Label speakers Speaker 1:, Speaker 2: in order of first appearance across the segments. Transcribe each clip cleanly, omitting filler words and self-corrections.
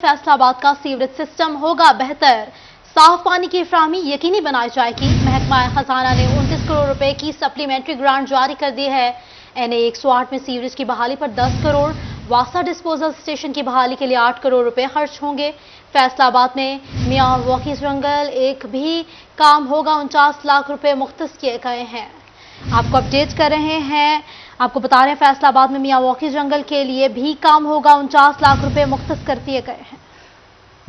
Speaker 1: फैसला आबाद का सीवरेज सिस्टम होगा बेहतर, साफ पानी की फराहमी यकीनी बनाई जाएगी। महकमा खजाना ने 29 करोड़ रुपए की सप्लीमेंट्री ग्रांट जारी कर दी है। NA 108 में सीवरेज की बहाली पर 10 करोड़, वासा डिस्पोजल स्टेशन की बहाली के लिए 8 करोड़ रुपए खर्च होंगे। फैसलाबाद में मियां वकीस जंगल एक भी काम होगा, 49 लाख रुपए मुख्तस किए गए हैं। आपको अपडेट कर रहे हैं, आपको बता रहे हैं फैसलाबाद में मियां वकीस जंगल के लिए भी काम होगा, 49 लाख रुपए मुख्तस कर दिए गए हैं।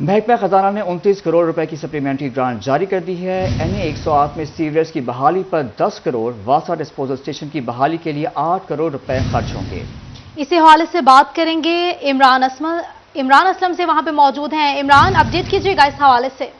Speaker 2: महकमा खजाना ने 29 करोड़ रुपए की सप्लीमेंट्री ग्रांट जारी कर दी है। NA 108 में सीवरेज की बहाली पर 10 करोड़, वासा डिस्पोजल स्टेशन की बहाली के लिए 8 करोड़ रुपए खर्च होंगे।
Speaker 1: इसी हवाले से बात करेंगे, इमरान असलम से वहां पे मौजूद हैं। इमरान, अपडेट कीजिएगा इस हवाले से।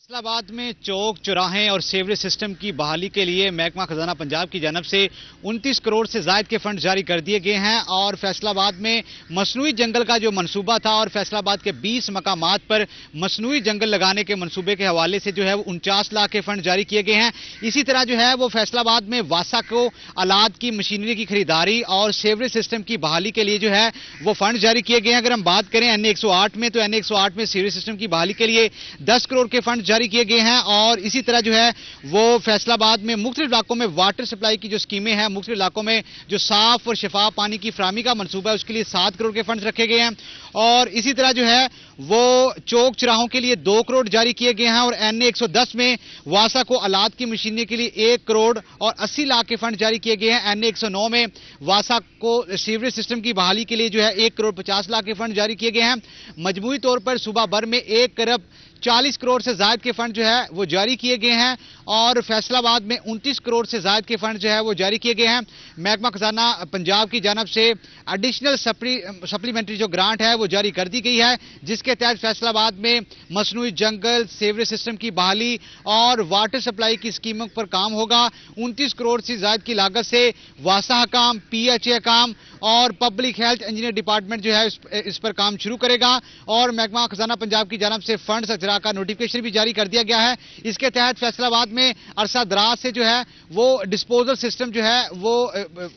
Speaker 3: फैसलाबाद में चौक, चौराहे और सीवरेज सिस्टम की बहाली के लिए महकमा खजाना पंजाब की जानब से 29 करोड़ से ज़ायद के फंड जारी कर दिए गए हैं और फैसलाबाद में मसनूई जंगल का जो मंसूबा था और फैसलाबाद के 20 मकामात पर मसनूई जंगल लगाने के मंसूबे के हवाले से जो है वो 49 लाख के फंड जारी किए गए हैं। इसी तरह जो है वो फैसलाबाद में वासा को आलात की मशीनरी की खरीदारी और सीवरेज सिस्टम की बहाली के लिए जो है वो फंड जारी किए गए हैं। अगर हम बात करें NA 108 में, तो NA 108 में सीवरेज सिस्टम की बहाली के लिए 10 करोड़ के फंड जारी किए गए हैं और इसी तरह जो है वो फैसलाबाद में मुख्तलिफ इलाकों में वाटर सप्लाई की जो स्कीमें हैं, मुख्तलिफ इलाकों में जो साफ और शफाफ पानी की फराहमी का मंसूबा है उसके लिए 7 करोड़ के फंड रखे गए हैं और इसी तरह जो है वो चौक चौराहों के लिए 2 करोड़ जारी किए गए हैं और NA 110 में वासा को आलात की मशीनरी के लिए 1 करोड़ और 80 लाख के फंड जारी किए गए हैं। NA 109 में वासा को सीवरेज सिस्टम की बहाली के लिए जो है 1 करोड़ 50 लाख के फंड जारी किए गए हैं। मजमूई तौर पर सूबा भर में 1 अरब 40 करोड़ से ज़ायद के फंड जो है वो जारी किए गए हैं और फैसलाबाद में 29 करोड़ से ज़ायद के फंड जो है वो जारी किए गए हैं। महकमा खजाना पंजाब की जानब से एडिशनल सप्लीमेंट्री जो ग्रांट है वो जारी कर दी गई है, जिसके तहत फैसलाबाद में मसनूई जंगल, सीवरेज सिस्टम की बहाली और वाटर सप्लाई की स्कीमों पर काम होगा। 29 करोड़ से ज़ायद की लागत से वासा काम, PHA काम और पब्लिक हेल्थ इंजीनियर डिपार्टमेंट जो है इस पर काम शुरू करेगा और महकमा खजाना पंजाब की जानब से फंड अजरा का नोटिफिकेशन भी जारी कर दिया गया है। इसके तहत फैसलाबाद में अरसा दराज से जो है वो डिस्पोजल सिस्टम जो है वो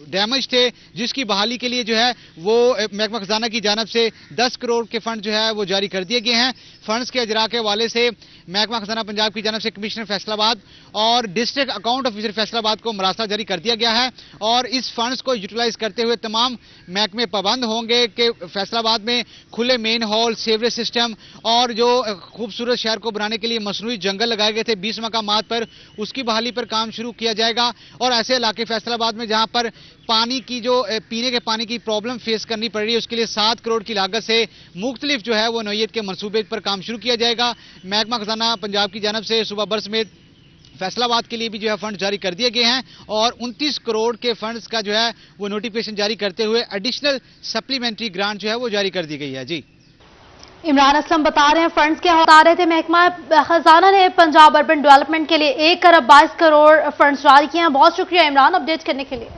Speaker 3: डैमेज थे, जिसकी बहाली के लिए जो है वो महकमा खजाना की जानब से 10 करोड़ के फंड जो है वो जारी कर दिए गए हैं। फंड्स के अजरा के हवाले से महकमा खजाना पंजाब की जानब से कमिश्नर फैसलाबाद और डिस्ट्रिक्ट अकाउंट ऑफिसर फैसलाबाद को मरासला जारी कर दिया गया है और इस फंड्स को यूटिलाइज करते हुए तमाम महकमे पाबंद होंगे कि फैसलाबाद में खुले मेन हॉल, सीवरेज सिस्टम और जो खूबसूरत शहर को बनाने के लिए मसनूई जंगल लगाए गए थे 20 मकामात पर, उसकी बहाली पर काम शुरू किया जाएगा और ऐसे इलाके फैसलाबाद में जहां पर पानी की जो पीने के पानी की प्रॉब्लम फेस करनी पड़ रही है उसके लिए 7 करोड़ की लागत से मुख्तलिफ जो है वो नौयत के मंसूबे पर काम शुरू किया जाएगा। महकमा खजाना पंजाब की जानब से सूबा भर समेत फैसलाबाद के लिए भी जो है फंड जारी कर दिए गए हैं और 29 करोड़ के फंड्स का जो है वो नोटिफिकेशन जारी करते हुए एडिशनल सप्लीमेंट्री ग्रांट जो है वो जारी कर दी गई है। जी,
Speaker 1: इमरान असलम बता रहे हैं फंड्स के बता रहे थे। महकमा खजाना ने पंजाब अर्बन डेवलपमेंट के लिए 1 अरब 22 करोड़ फंड्स जारी किए हैं। बहुत शुक्रिया इमरान अपडेट करने के लिए।